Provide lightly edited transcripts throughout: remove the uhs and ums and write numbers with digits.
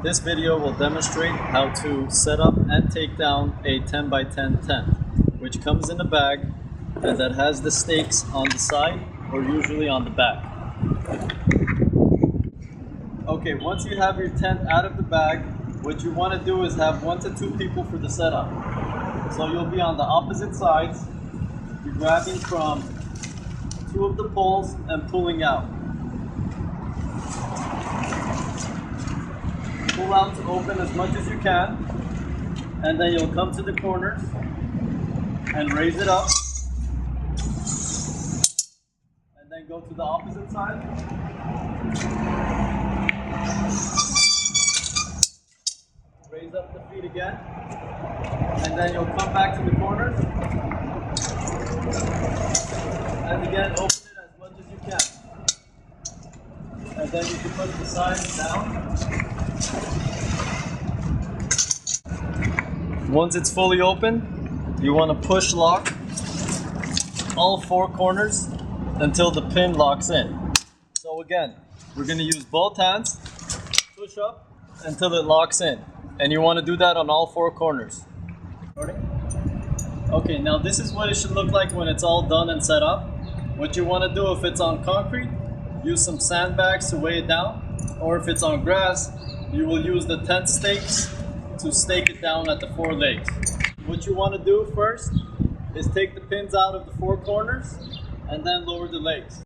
This video will demonstrate how to set up and take down a 10 by 10 tent, which comes in a bag and that has the stakes on the side or usually on the back. Okay, once you have your tent out of the bag, what you want to do is have 1 to 2 people for the setup. So you'll be on the opposite sides. You're grabbing from 2 of the poles and pulling out. Pull out to open as much as you can, and then you'll come to the corners and raise it up, and then go to the opposite side. Raise up the feet again, and then you'll come back to the corners, and again open it as much as you can. And then you can put the sides down. Once it's fully open, you want to push lock all 4 corners until the pin locks in. So again, we're going to use both hands, push up until it locks in. And you want to do that on all 4 corners. Okay, now this is what it should look like when it's all done and set up. What you want to do, if it's on concrete, use some sandbags to weigh it down. Or if it's on grass, you will use the tent stakes to stake it down at the 4 legs. What you want to do first is take the pins out of the 4 corners and then lower the legs.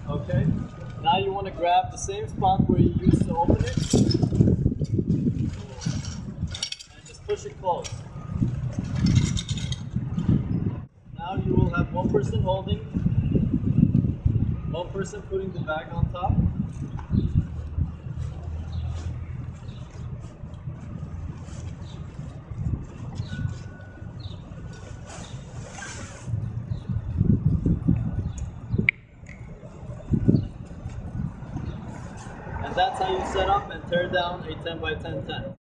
Okay, now you want to grab the same spot where you used to open it and just push it close. Now you will have 1 person holding, 1 person putting the bag on top. And that's how you set up and tear down a 10 by 10 tent.